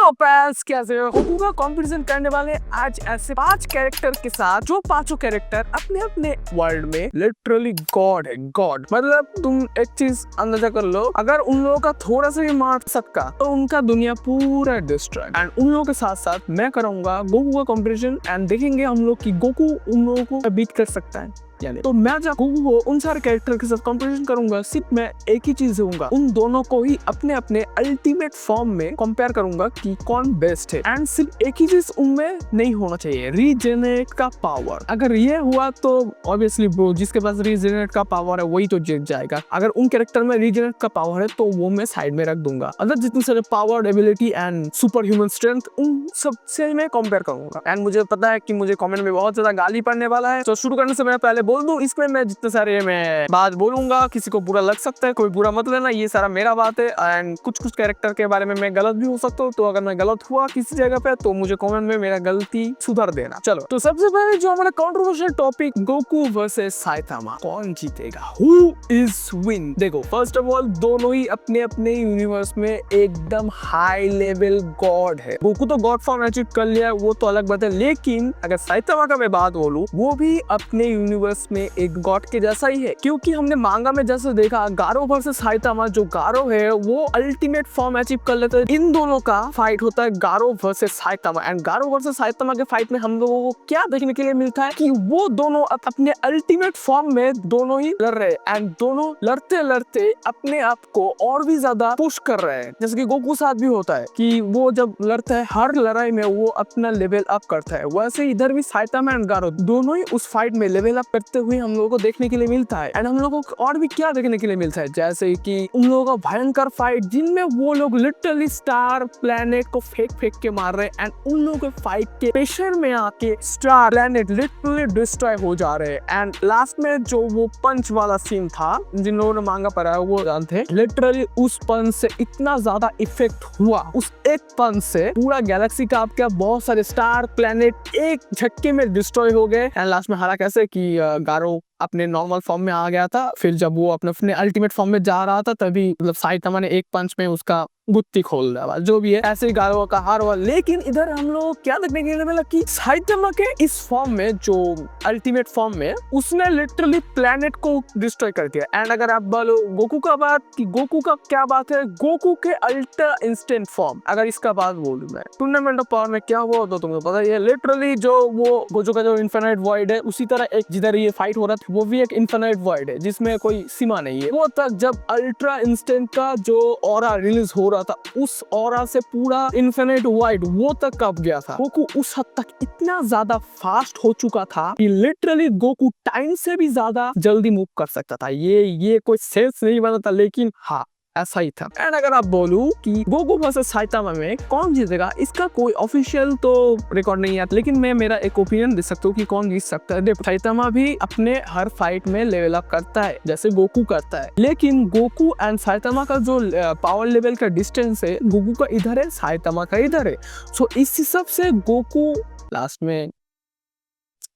Hello fans, कैसे हो? Goku का कंपैरिजन करने वाले आज ऐसे 5 कैरेक्टर के साथ जो पांचों कैरेक्टर अपने अपने वर्ल्ड में लिटरली गॉड है। गॉड मतलब तुम एक चीज अंदाजा कर लो, अगर उन लोगों का थोड़ा सा भी मार सकता तो उनका दुनिया पूरा डिस्ट्रॉय। एंड उन लोगों के साथ साथ मैं करूंगा गोकू का कंपैरिजन एंड देखेंगे हम लोग कि गोकू उन लोगों को बीट कर सकता है यानी। तो मैं जब गोकू को उन सारे कैरेक्टर के साथ कंपैरिजन करूंगा, सिर्फ मैं एक ही चीज दूंगा, उन दोनों को ही अपने अपने अल्टीमेट फॉर्म में कंपेयर करूंगा कि कौन बेस्ट है। एंड सिर्फ एक ही चीज उनमें नहीं होना चाहिए, रीजेनरेट का पावर। अगर ये हुआ तो ऑब्वियसली ब्रो, जिसके पास रीजेनरेट का पावर है वही तो जीत जाएगा। अगर उन कैरेक्टर में रीजेनरेट का पावर है तो वो मैं साइड में रख दूंगा। अदर जितने सारे power, ability and super human strength, उन सबसे मैं कंपेयर करूंगा। एंड मुझे पता है कि मुझे कमेंट में बहुत ज्यादा गाली पड़ने वाला है, तो शुरू करने से मैं पहले बोल दूं, इसमें मैं जितने सारे मैं बात बोलूंगा किसी को बुरा लग सकता है, कोई बुरा मत लेना, ये सारा मेरा बात है। एंड कुछ कैरेक्टर के बारे में मैं गलत भी हो सकता हूँ, तो अगर मैं गलत हुआ किसी जगह पे तो मुझे कमेंट में मेरा गलती सुधार देना। चलो, तो सबसे पहले जो हमारा controversial topic, Goku versus Saitama, कौन जीतेगा, हु इज विन। देखो, फर्स्ट ऑफ ऑल दोनों ही अपने अपने यूनिवर्स में एकदम हाई लेवल गॉड है। गोकू तो गॉड फॉर्म अचीव कर लिया, वो तो अलग बात है, लेकिन अगर साइतामा का मैं बात बोलूं, वो भी अपने यूनिवर्स में एक गॉड के जैसा ही है। क्योंकि हमने मांगा में जैसे देखा, गारो वर्सेस साइतामा, जो गारो है वो अल्टीमेट फॉर्म अचीव कर लेते हैं। इन दोनों का फाइट होता है Garou versus Saitama. And Garou versus Saitama के फाइट में हम लोगों को क्या देखने के लिए मिलता है कि वो दोनों अपने अल्टीमेट फॉर्म में दोनों ही लड़ रहे हैं। एंड दोनों लड़ते लड़ते अपने आप को और भी ज्यादा पुश कर रहे हैं, जैसे कि गोकू साथ भी होता है कि वो जब लड़ता है हर लड़ाई में वो अपना लेवल अप करता है। वैसे इधर भी साइतामा एंड गारो दोनों ही उस फाइट में लेवल अप करते हुए हम लोगों को देखने के लिए मिलता है। एंड हम लोगों को और भी क्या देखने के लिए मिलता है, जैसे कि उन लोगों का भयंकर फाइट जिनमें वो लोग लिटरली स्टार प्लेनेट को फेंक फेंक के मार रहे हैं। एंड उन लोगों के फाइट के प्रेशर में आके स्टार प्लेनेट लिटरली डिस्ट्रॉय हो जा रहे हैं। एंड लास्ट में जो वो पंच वाला सीन था, जिन लोगों ने मांगा पड़ा है वो जानते हैं, लिटरली उस पंच से इतना ज्यादा इफेक्ट हुआ, उस एक पंच से पूरा गैलेक्सी का आपका बहुत सारे स्टार प्लेनेट एक झटके में डिस्ट्रॉय हो गए। एंड लास्ट में हारा कैसे कि गारो अपने नॉर्मल फॉर्म में आ गया था, फिर जब वो अपने अल्टीमेट फॉर्म में जा रहा था तभी मतलब साइतामा ने एक पंच में उसका गुत्ती खोल दिया। जो भी है, ऐसे ही गारो का हार हुआ। लेकिन इधर हम लोग क्या देखने के लिए मिला कि साइतामा के इस फॉर्म में, जो अल्टीमेट फॉर्म में, उसने लिटरली प्लेनेट को डिस्ट्रॉय कर दिया। एंड अगर आप बोलो गोकू का बात, कि गोकू का क्या बात है, गोकू के अल्ट्रा इंस्टेंट फॉर्म, अगर इसका बात बोलूं मैं, टूर्नामेंट ऑफ पावर में क्या हुआ तो तुमको पता ही है। लिटरली जो वो गोजो का जो इन्फिनिट वॉइड है, उसी तरह एक जिधर ये फाइट हो रहा था वो भी एक इन्फिनिट वॉइड है जिसमें कोई सीमा नहीं है। वो तक जब अल्ट्रा इंस्टेंट का जो ऑरा रिलीज हो रहा था, उस ऑरा से पूरा इन्फिनिट वॉइड वो तक कब गया था। गोकू उस हद तक इतना ज्यादा फास्ट हो चुका था कि लिटरली गोकू टाइम से भी ज्यादा जल्दी मूव कर सकता था। ये कोई सेंस नहीं बना था, लेकिन हाँ ऐसा ही था। एंड अगर आप बोलूं कि गोकू वर्सेस साइतामा में कौन जीतेगा, इसका कोई ऑफिशियल तो रिकॉर्ड नहीं है, लेकिन मैं मेरा एक ओपिनियन दे सकता हूँ कि कौन जीत सकता है। देखो, साइतामा भी अपने हर फाइट में लेवल अप करता है जैसे गोकू करता है, लेकिन गोकू एंड साइतामा का जो पावर लेवल का डिस्टेंस है, गोकू का इधर है, साइतामा का इधर है। सो इस हिसाब से गोकू लास्ट में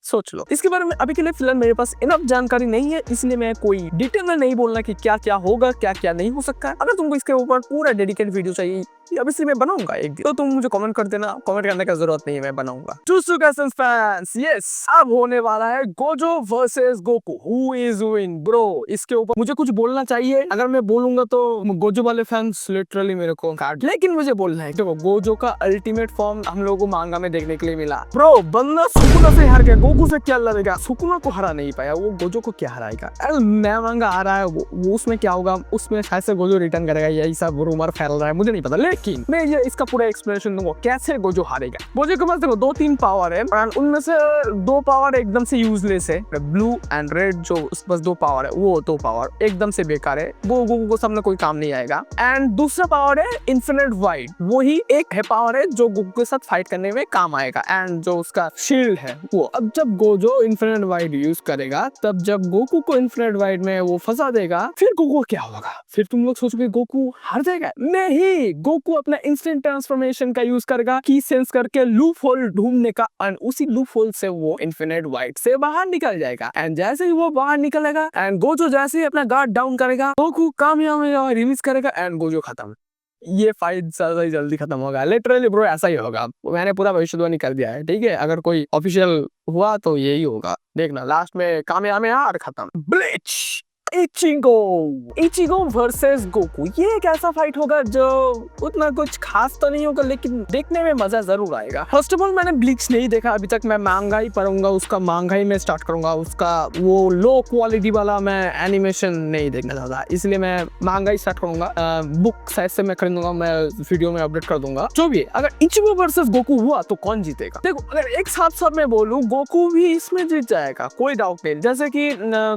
सोच लो। इसके बारे में अभी के लिए फिलहाल मेरे पास इनफ जानकारी नहीं है, इसलिए मैं कोई डिटेल में नहीं बोलना कि क्या क्या होगा, क्या क्या नहीं हो सकता है। अगर तुमको इसके ऊपर पूरा डेडिकेटेड वीडियो चाहिए, अभी मैं बनाऊंगा एक दिन, तो तुम मुझे कमेंट कर देना। कमेंट करने का जरूरत नहीं है, मैं बनाऊंगा। जुत्सु काइसेन फैंस, यस, अब होने वाला है Gojo versus Goku, who is win. Bro, इसके ऊपर मुझे कुछ बोलना चाहिए, अगर मैं बोलूंगा तो गोजो वाले फैंस लिटरली मेरे को काट, लेकिन मुझे बोलना है। देखो, गोजो का अल्टीमेट फॉर्म हम लोगों को मांगा में देखने के लिए मिला। ब्रो, बंदा सुकुना से हार गया, गोकू से क्या लड़ेगा, सुकुना को हरा नहीं पाया, वो गोजो को क्या हराएगा। नया मांगा आ रहा है, वो उसमें क्या होगा, उसमें शायद से गोजो रिटर्न करेगा, यही सब रूमर फैल रहा है, मुझे नहीं पता। लेकिन मैं ये इसका पूरा एक्सप्लेनेशन दूंगा कैसे गोजो हारेगा। गोजो के पास देखो 2-3 पावर है, उनमें से 2 पावर एकदम से यूजलेस है, ब्लू एंड रेड, जो उस बस 2 पावर है, वो 2 पावर एकदम से बेकार है, वो गोकू को सामने कोई काम नहीं आएगा। एंड दूसरा पावर है इन्फिनिट वाइड, वो ही एक है पावर है जो गोकू के साथ फाइट करने में काम आएगा। एंड जो उसका शील्ड है वो, अब जब गोजो इन्फिनिट वाइड यूज करेगा, तब जब गोकू को इन्फिनिट वाइड में वो फंसा देगा, फिर गोकू क्या होगा, फिर तुम लोग सोचोगे गोकू हार जाएगा। नहीं, गोकू अपना इंस्टेंट ट्रांसफॉर्मेशन का यूज करेगा, की सेंस करके लूप होल ढूंढने का, एंड उसी लूप होल से वो इन्फिनिट वाइड से बाहर निकल जाएगा। एंड जैसे ही वो बाहर निकलेगा, एंड गोजो जैसे ही अपना गार्ड डाउन करेगा, गोकू कामयाब रिलीज करेगा, एंड गोजो खत्म। ये फाइट ज्यादा ही जल्दी खत्म होगा। लिटरली ब्रो ऐसा ही होगा, मैंने पूरा भविष्यवाणी कर दिया है, ठीक है। अगर कोई ऑफिशियल हुआ तो यही होगा, देखना लास्ट में कामयाब और खत्म। Bleach Ichigo, Ichigo versus Goku, ये एक ऐसा फाइट होगा जो उतना कुछ खास तो नहीं होगा लेकिन देखने में मजा जरूर आएगा। फर्स्ट ऑफ ऑल मैंने ब्लिच नहीं देखा अभी तक, मैं मांगा ही पढ़ूंगा, उसका मांगा ही मैं स्टार्ट करूंगा, उसका वो लो क्वालिटी वाला मैं एनिमेशन नहीं देखना चाहता, इसलिए मैं मांगा ही स्टार्ट करूंगा। बुक साइज से मैं खरीदूंगा, मैं वीडियो में अपडेट कर दूंगा जो भी। अगर इचिगो वर्सेस गोकू हुआ तो कौन जीतेगा? देखो अगर एक साथ में बोलूं, गोकू भी इसमें जीत जाएगा, कोई डाउट नहीं। जैसे कि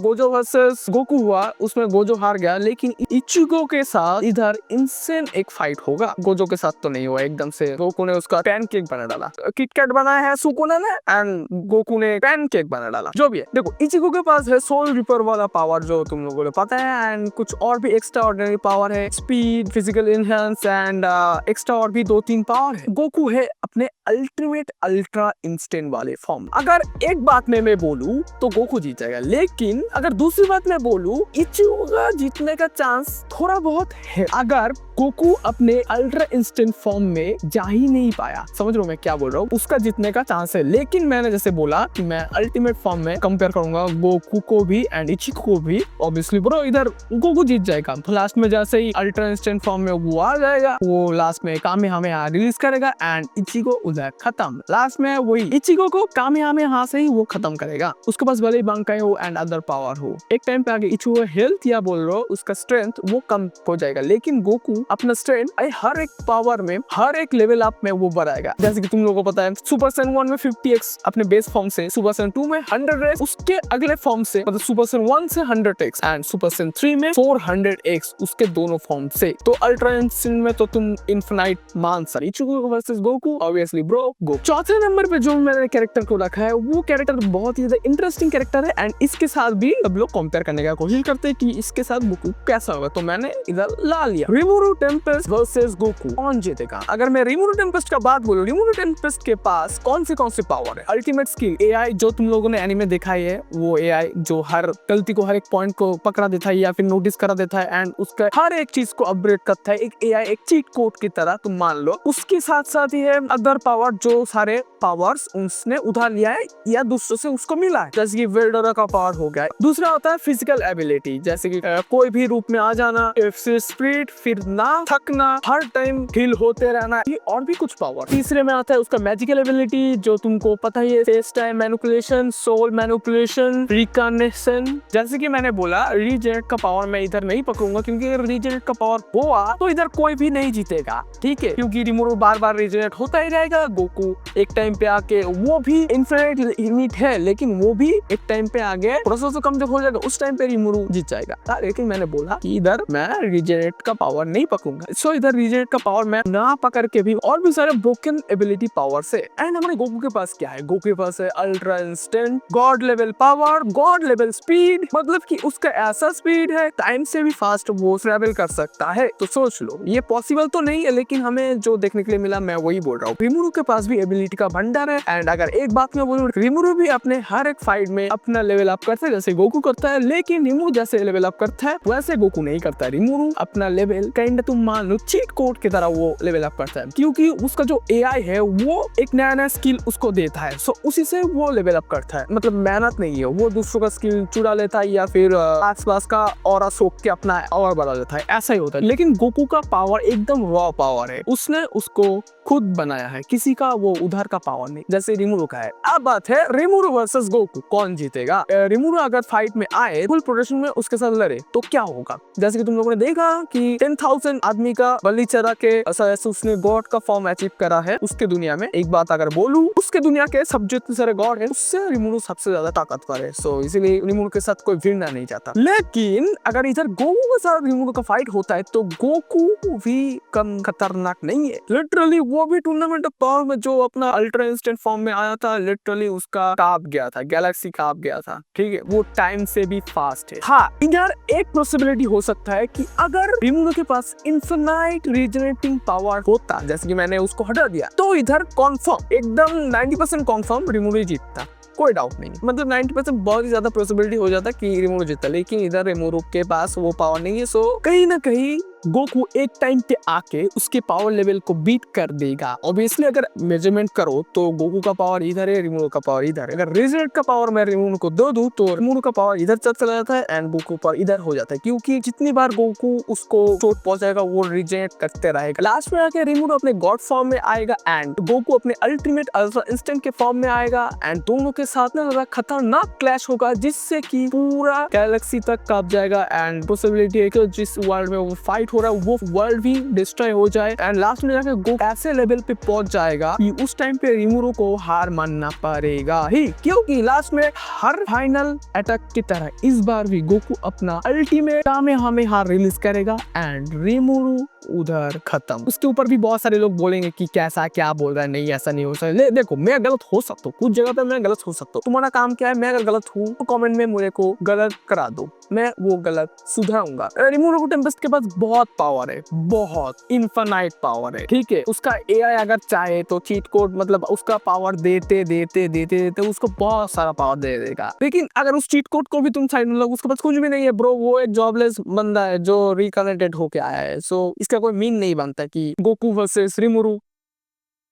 गोजो वर्सेस गोकू हुआ, उसमें गोजो हार गया, लेकिन इचिगो के साथ इधर इंसेन एक फाइट होगा। गोजो के साथ तो नहीं हुआ, एकदम से गोकू ने उसका पैनकेक बना डाला, किटकैट बनाया है सुकुना ने एंड गोकू ने पैनकेक बना डाला, जो भी है। देखो इचिगो के पास है सोल रिपर वाला पावर जो तुम लोगों को पता है, एंड कुछ और भी एक्स्ट्रा ऑर्डिनरी पावर है, speed, physical enhance and extra और भी 2-3 पावर है। गोकू है अपने अल्टीमेट अल्ट्रा इंस्टेंट वाले फॉर्म। अगर एक बात में मैं बोलूं तो गोकू जीत जाएगा, लेकिन अगर दूसरी बात में बोलूं, इचिगो का जीतने का चांस थोड़ा बहुत है। अगर गोकू अपने अल्ट्रा इंस्टेंट फॉर्म में जा ही नहीं पाया, समझ रहे हो मैं क्या बोल रहा हूँ, उसका जीतने का चांस है। लेकिन मैंने जैसे बोला कि मैं अल्टीमेट फॉर्म में कंपेयर करूंगा गोकू को भी एंड इचिगो को भी, ऑब्वियसली ब्रो इधर गोकू जीत जाएगा। तो लास्ट में जैसे ही अल्ट्रा इंस्टेंट फॉर्म में वो आ जाएगा, वो लास्ट में कामेहामेहा रिलीज करेगा एंड इचिगो उधर खत्म। लास्ट में वही इचिगो को कामेहामेहा से ही वो खत्म करेगा। उसके पास भले ही बंकाई हो एंड अदर पावर हो, एक टाइम पे आगे इचिगो हेल्थ या बोल रहा हो उसका स्ट्रेंथ वो कम हो जाएगा, लेकिन गोकू अपना स्ट्रेंथ हर एक पावर में, हर एक लेवल अप में वो बढ़ाएगा। जैसे कि तुम लोगों को पता है सुपर सैयन 1 में 50x अपने बेस फॉर्म से, सुपर सैयन 2 में 100x उसके अगले फॉर्म से, मतलब सुपर सैयन 1 से 100x एंड सुपर सैयन 3 में 400x उसके दोनों फॉर्म से। तो अल्ट्रा इंस्टेंट में तो तुम इनफिनाइट मान सकते। Ichigo versus Goku, obviously bro Goku. चौथे नंबर पे जो मैंने कैरेक्टर को रखा है, वो कैरेक्टर बहुत ही ज्यादा इंटरेस्टिंग कैरेक्टर है एंड इसके साथ भी सब लोग कंपेयर करने का कोशिश करते हैं कि इसके साथ गोकू कैसा होगा, तो मैंने इधर ला लिया। रिमुरु टेम्पेस्ट वर्सेस गोकू, कौन जीतेगा? अगर मैं रिमुरु टेम्पेस्ट का बात बोलूं, रिमुरु टेम्पेस्ट के पास कौन से पावर है? अल्टीमेट स्किल, एआई जो तुम लोगों ने एनीमे देखा है, वो एआई जो हर गलती को, हर एक पॉइंट को पकड़ा देता है या फिर नोटिस करा देता है एंड उसका हर एक चीज को अपग्रेड करता है, एक एआई एक चीट कोड की तरह तुम मान लो। उसके साथ साथ ही है अदर पावर, जो सारे पावर्स उसने उधार लिया है या दूसरों से उसको मिला है, जैसे कि वेल्डोरा का पावर हो गया। दूसरा होता है फिजिकल एबिलिटी, जैसे कि कोई भी रूप में आ जाना, स्पीड, फिर ना थकना, हर टाइम हील होते रहना, ये और भी कुछ पावर। तीसरे में आता है उसका मैजिकल एबिलिटी, जो तुमको पता ही है, face time manipulation, soul manipulation, recognition. जैसे कि मैंने बोला रीजेनरेट का पावर मैं इधर नहीं पकड़ूंगा, क्योंकि अगर रीजेनरेट का पावर हुआ तो इधर कोई भी नहीं जीतेगा, ठीक है, क्योंकि रिमुरु बार बार रीजेनरेट होता ही रहेगा। गोकू एक टाइम पे आके, वो भी इनफिनिट लिमिट है, लेकिन वो भी एक टाइम पे आगे प्रोसेसर कम जब हो जाएगा, उस टाइम पे रिमुरु जीत जाएगा। लेकिन मैंने बोला कि इधर मैं रीजेनरेट का पावर नहीं पकड़ूंगा, सो इधर रीजेनरेट का पावर मैं ना पकड़ के भी और भी सारे ब्रोकन एबिलिटी पावर से। एंड हमारे गोकू के पास क्या है? गोकू के पास है ultra instant, God level power, God level speed, मतलब कि उसका ऐसा स्पीड है टाइम से भी फास्ट वो ट्रैवल कर सकता है। तो सोच लो, ये पॉसिबल तो नहीं है, लेकिन हमें जो देखने के लिए मिला मैं वही बोल रहा हूँ। रिमुरु के पास भी एबिलिटी का भंडार है एंड अगर एक बात मैं बोलूँ, रिमुरु भी अपने हर एक फाइट में अपना लेवल अप करता है जैसे गोकू करता है, लेकिन रिमुरु जैसे लेवल अप करता है वैसे गोकू नहीं करता है। रिमुरु अपना लेवल काइंड तुम मान लो चीट कोड की तरह वो लेवल अप करता है, क्योंकि उसका जो एआई है वो एक नया नया स्किल उसको देता है, सो उसी से वो लेवल अप करता है। मतलब मेहनत नहीं है, वो दूसरों का स्किल चुरा लेता है या फिर आसपास का ऑरा सोख के अपना और बढ़ा देता है, ऐसा ही होता है। लेकिन गोकू का पावर एकदम रॉ पावर है, उसने उसको खुद बनाया है, किसी का वो उधार का पावर नहीं, जैसे रिमुरु का है। अब बात है रिमुरु वर्सेस गोकू, कौन जीतेगा? रिमुरु अगर फाइट में आए, फुल प्रोटेक्शन में उसके साथ लड़े तो क्या होगा? जैसे कि तुम लोगों ने देखा कि 10,000 आदमी का बलि चढ़ा के उसने गॉड का फॉर्म अचीव करा है उसके दुनिया में। एक बात अगर बोलूं, उसके दुनिया के सब जितने सारे गॉड है उससे रिमुरु सबसे ज्यादा ताकतवर है, सो इसीलिए रिमुरु के साथ कोई भिड़ना नहीं चाहता। लेकिन अगर इधर गोकू के साथ रिमुरु का फाइट होता है तो गोकू भी कम खतरनाक नहीं है। लिटरली वो भी टूर्नामेंट ऑफ पावर में जो अपना अल्ट्रा इंस्टेंट फॉर्म में आया था, लिटरली उसका काप गया था, गैलेक्सी काप गया था, ठीक है, वो टाइम से भी फास्ट है। हाँ, इधर एक पॉसिबिलिटी हो सकता है कि अगर रिमुरु के पास इनफिनाइट रीजनरेटिंग पावर होता, जैसे कि मैंने उसको हटा दिया, तो इधर कॉन्फर्म एकदम 90% कॉन्फर्म रिमुरु जीतता, कोई डाउट नहीं। मतलब 90% बहुत ही ज्यादा पॉसिबिलिटी हो जाता कि रिमुरु जीतता, लेकिन इधर रिमुरु के पास वो पावर नहीं है, सो कहीं ना कहीं गोकू एक टाइम पे आके उसके पावर लेवल को बीट कर देगा। ऑब्वियसली अगर मेजरमेंट करो तो गोकू का पावर इधर है, रिमूरो का पावर इधर है। अगर रेजिडेंट का पावर मैं रिमूरो को दे दूं तो रिमूरो का पावर इधर चला जाता है एंड गोकू पर इधर हो जाता है, क्योंकि जितनी बार गोकू उसको चोट पहुंचाएगा वो रिजेनेरेट करते रहेगा। लास्ट में आके रिमूरो अपने गॉड फॉर्म में आएगा एंड गोकू अपने अल्टीमेट अल्ट्रा इंस्टेंट के फॉर्म में आएगा एंड दोनों के साथ में ज्यादा खतरनाक क्लैश होगा, जिससे कि पूरा गैलेक्सी तक कांप जाएगा एंड पॉसिबिलिटी है कि जिस वर्ल्ड में वो फाइट हो रहा है वो वर्ल्ड भी डिस्ट्रॉय हो जाए एंड लास्ट में जाके गोकू ऐसे लेवल पे पहुंच जाएगा कि उस टाइम पे रिमूरो को हार मानना पड़ेगा ही, क्योंकि लास्ट में हर फाइनल अटैक की तरह इस बार भी गोकू अपना अल्टीमेट कामेहामेहा रिलीज करेगा एंड रिमूरो उधर खत्म। उसके ऊपर भी बहुत सारे लोग बोलेंगे कि कैसा क्या बोल रहा है, नहीं ऐसा नहीं हो सकता। देखो मैं गलत हो सकता हूँ, कुछ जगह पे मैं गलत हो सकता हूँ। तुम्हारा काम क्या है, मैं अगर गलत हूँ तो कमेंट में मुझे को गलत करा दो, मैं वो गलत सुधारूंगा। रिमूरो टेम्पेस्ट के पास बहुत पावर है, बहुत इनफाइनाइट पावर है, ठीक है। उसका एआई अगर चाहे तो चीट कोड मतलब उसका पावर देते देते देते देते उसको बहुत सारा पावर दे देगा, लेकिन अगर उस चीट कोड को भी तुम साइड में लोग उसके पास कुछ भी नहीं है ब्रो, वो एक जॉबलेस बंदा है जो रिकनेक्टेड होके आया है। सो इसका कोई मीन नहीं बनता कि Goku versus Rimuru,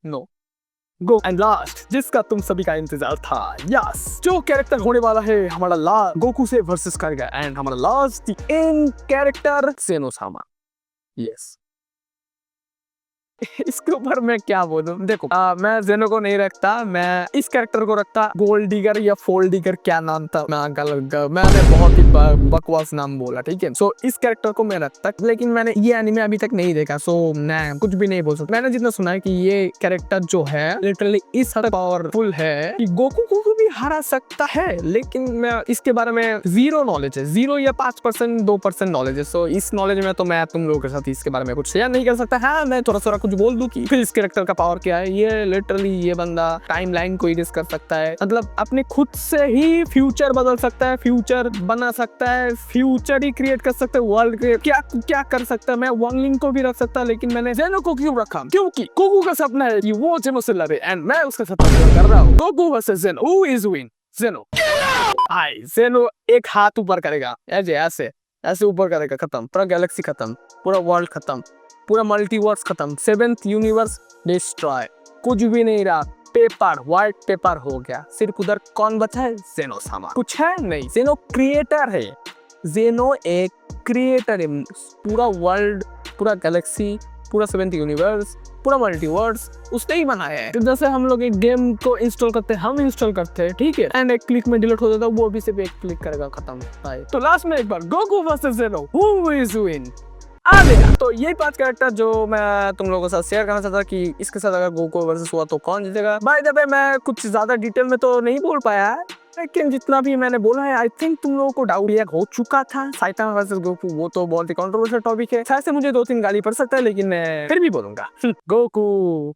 no. Go and last जिसका तुम सभी का इंतजार था, यस, जो कैरेक्टर होने वाला है हमारा लास्ट गोकू से वर्सेस करेगा एंड हमारा last the end character Zenosama. Yes इसके ऊपर मैं क्या बोलूं, देखो मैं जेनो को नहीं रखता, मैं इस कैरेक्टर को रखता गोल्ड डिगर या फोल्ड डिगर, क्या नाम था मैंने बहुत ही बकवास नाम बोला, ठीक है। सो इस कैरेक्टर को मैं रखता, लेकिन मैंने ये एनिमे अभी तक नहीं देखा, सो मैं कुछ भी नहीं बोल सकता। मैंने जितना सुना है कि ये कैरेक्टर जो है लिटरली इस हद पावरफुल है कि गोकू को भी हरा सकता है, लेकिन मैं इसके बारे में जीरो नॉलेज है, 0 या 5% 2% नॉलेज है। सो इस नॉलेज में तो मैं तुम लोगों के साथ इसके बारे में कुछ शेयर नहीं कर सकता। हाँ मैं थोड़ा सा कुछ बोल दूं कि फिर इस कैरेक्टर का पावर क्या है। ये लिटरली ये बंदा टाइमलाइन को इरेज कर सकता है, मतलब अपने खुद से ही फ्यूचर बदल सकता है, फ्यूचर बना सकता है, फ्यूचर ही क्रिएट कर सकता है, वर्ल्ड क्रिएट क्या क्या कर सकता है। मैं वांगलिंग को भी रख सकता, लेकिन मैंने जेनो को क्यों रखा, क्योंकि गोकू का सपना है कि वो जेनो से लड़े एंड मैं उसका सपना पूरा कर रहा हूँ। गोकू वर्सेस जेनो, हु इज विन? जेनो। आई जेनो एक हाथ ऊपर करेगा, ऐसे ऐसे ऐसे ऊपर करेगा, खत्म, पूरा गैलेक्सी खत्म, पूरा वर्ल्ड खत्म, पूरा मल्टीवर्स खत्म, 7th यूनिवर्स डिस्ट्रॉय, कुछ भी नहीं रहा, पेपर व्हाइट पेपर हो गया। सिर्फ उधर कौन बचा है? ज़ेनोसामा। कुछ है नहीं, ज़ेनो क्रिएटर है, ज़ेनो एक क्रिएटर है। पूरा वर्ल्ड, पूरा गैलेक्सी, पूरा 7th यूनिवर्स, पूरा मल्टीवर्स उसने ही बनाया है। तो जैसे हम लोग एक गेम को इंस्टॉल करते हैं, हम इंस्टॉल करते हैं, ठीक है, एंड एक क्लिक में डिलीट हो जाता है, वो भी सिर्फ एक क्लिक करेगा, खत्म। तो लास्ट में एक बार Goku versus Zeno, who is win आ गया। तो यही 5 कैरेक्टर जो मैं तुम लोगों के साथ शेयर करना चाहता कि इसके साथ अगर गोकू वर्सेस हुआ तो कौन जीतेगा। बाय द वे मैं कुछ ज्यादा डिटेल में तो नहीं बोल पाया है, लेकिन जितना भी मैंने बोला है आई थिंक तुम लोगों को डाउट ये हो चुका था। साइतामा वर्सेस गोकू वो तो बहुत ही कंट्रोवर्शियल टॉपिक है, शायद से मुझे 2-3 गाली पड़ सकता है, लेकिन मैं फिर भी बोलूंगा गोकू,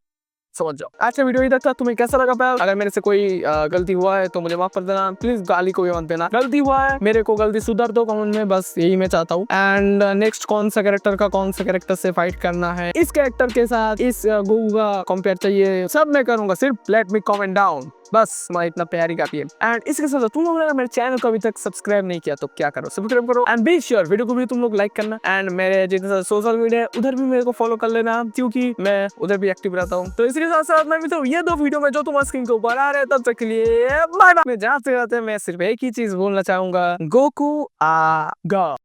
समझ जाओ। आज का वीडियो इधर था, तुम्हें कैसा लगा पाया? अगर मेरे से कोई गलती हुआ है तो मुझे माफ कर देना, प्लीज गाली को भी मत देना। गलती हुआ है मेरे को गलती सुधार दो कमेंट में, बस यही मैं चाहता हूँ। एंड नेक्स्ट कौन सा कैरेक्टर से फाइट करना है, इस कैरेक्टर के साथ इस गोकू का कंपेयर चाहिए, सब मैं करूंगा, सिर्फ लेट मी कमेंट डाउन, बस मैं इतना प्यारी काफी है। एंड इसके साथ तुम लोग अगर मेरे चैनल को अभी तक सब्सक्राइब नहीं किया तो क्या करो, सब्सक्राइब करो एंड बी श्योर वीडियो को भी तुम लोग लाइक करना। एंड मेरे जितने सोशल मीडिया है उधर भी मेरे को फॉलो कर लेना, क्योंकि मैं उधर भी एक्टिव रहता हूँ। तो इसके साथ साथ मैं भी तो ये 2 वीडियो में जो तुम्हारे स्क्रीन के ऊपर आ रहे हैं, तब तक के लिए बाय बाय। जाते जाते मैं सिर्फ एक ही चीज बोलना चाहूंगा, गोकू आ गा।